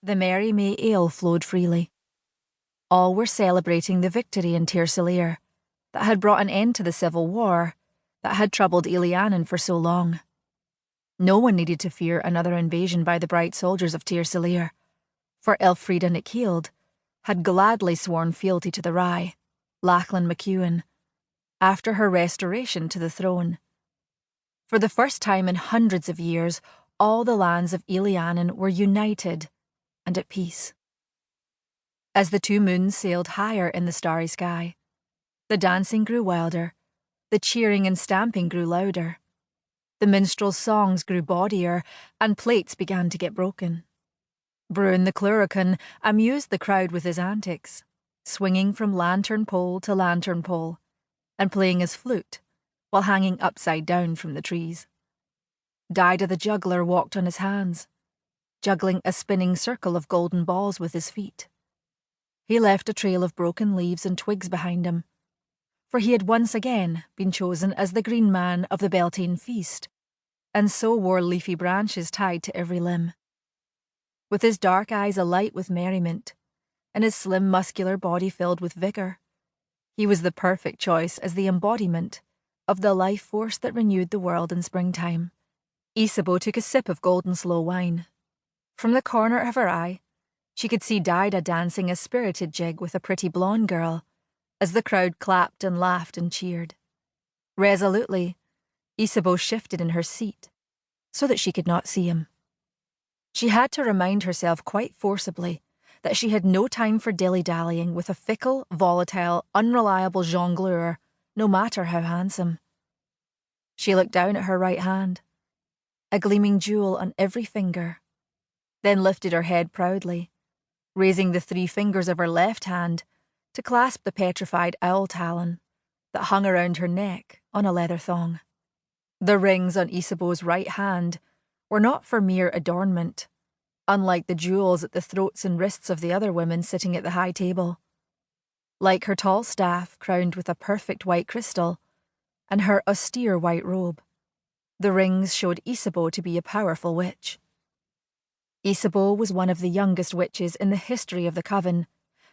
The merry May ale flowed freely. All were celebrating the victory in Tir that had brought an end to the civil war that had troubled Eileanan for so long. No one needed to fear another invasion by the bright soldiers of Tir for Elfrida nyxhave had gladly sworn fealty to the Rye, Lachlan McEwen, after her restoration to the throne. For the first time in hundreds of years, all the lands of Eileanan were united and at peace. As the two moons sailed higher in the starry sky, the dancing grew wilder, the cheering and stamping grew louder. The minstrels' songs grew bawdier, and plates began to get broken. Bruin the Cluracan amused the crowd with his antics, swinging from lantern pole to lantern pole, and playing his flute while hanging upside down from the trees. Dida the juggler walked on his hands, juggling a spinning circle of golden balls with his feet. He left a trail of broken leaves and twigs behind him, for he had once again been chosen as the green man of the Beltane feast, and so wore leafy branches tied to every limb. With his dark eyes alight with merriment, and his slim muscular body filled with vigour, he was the perfect choice as the embodiment of the life force that renewed the world in springtime. Isabeau took a sip of golden slow wine. From the corner of her eye, she could see Dida dancing a spirited jig with a pretty blonde girl, as the crowd clapped and laughed and cheered. Resolutely, Isabeau shifted in her seat, so that she could not see him. She had to remind herself quite forcibly that she had no time for dilly-dallying with a fickle, volatile, unreliable jongleur, no matter how handsome. She looked down at her right hand, a gleaming jewel on every finger, then lifted her head proudly, raising the 3 fingers of her left hand to clasp the petrified owl talon that hung around her neck on a leather thong. The rings on Isabeau's right hand were not for mere adornment, unlike the jewels at the throats and wrists of the other women sitting at the high table. Like her tall staff crowned with a perfect white crystal, and her austere white robe, the rings showed Isabeau to be a powerful witch. Isabeau was one of the youngest witches in the history of the coven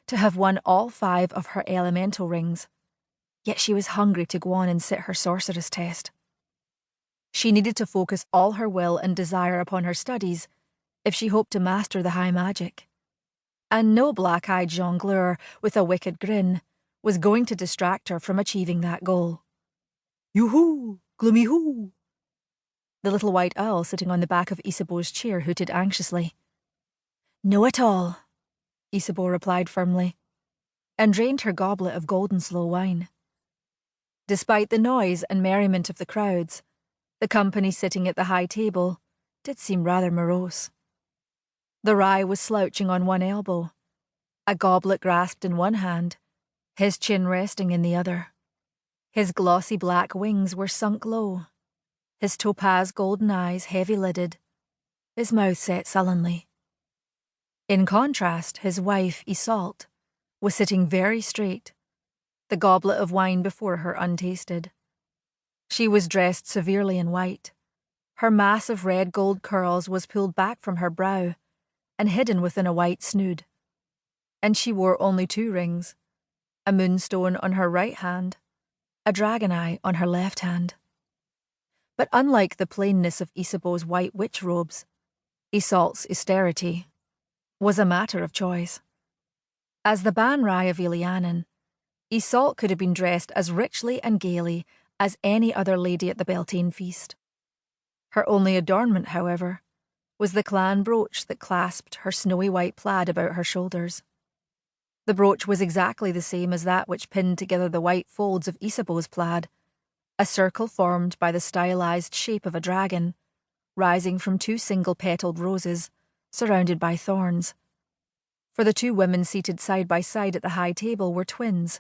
to have won all 5 of her elemental rings, yet she was hungry to go on and sit her sorceress test. She needed to focus all her will and desire upon her studies if she hoped to master the high magic. And no black-eyed jongleur with a wicked grin was going to distract her from achieving that goal. Yoo-hoo! Gloomy-hoo! The little white owl sitting on the back of Isabeau's chair hooted anxiously. No at all, Isabeau replied firmly, and drained her goblet of golden slow wine. Despite the noise and merriment of the crowds, the company sitting at the high table did seem rather morose. The Rye was slouching on one elbow, a goblet grasped in one hand, his chin resting in the other. His glossy black wings were sunk low, his topaz golden eyes heavy-lidded, his mouth set sullenly. In contrast, his wife, Iseult, was sitting very straight, the goblet of wine before her untasted. She was dressed severely in white. Her mass of red gold curls was pulled back from her brow and hidden within a white snood. And she wore only 2 rings, a moonstone on her right hand, a dragon eye on her left hand. But unlike the plainness of Isabeau's white witch robes, Iseult's austerity was a matter of choice. As the Ban Rye of Eileanan, Iseult could have been dressed as richly and gaily as any other lady at the Beltane feast. Her only adornment, however, was the clan brooch that clasped her snowy white plaid about her shoulders. The brooch was exactly the same as that which pinned together the white folds of Isabeau's plaid, a circle formed by the stylized shape of a dragon, rising from 2 single-petalled roses, surrounded by thorns. For the 2 women seated side by side at the high table were twins,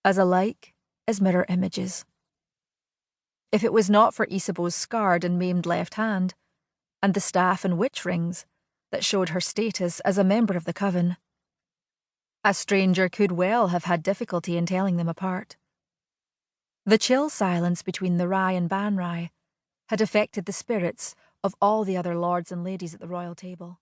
as alike as mirror images. If it was not for Isabeau's scarred and maimed left hand, and the staff and witch rings that showed her status as a member of the coven, a stranger could well have had difficulty in telling them apart. The chill silence between the Rye and Ban Rye had affected the spirits of all the other lords and ladies at the royal table.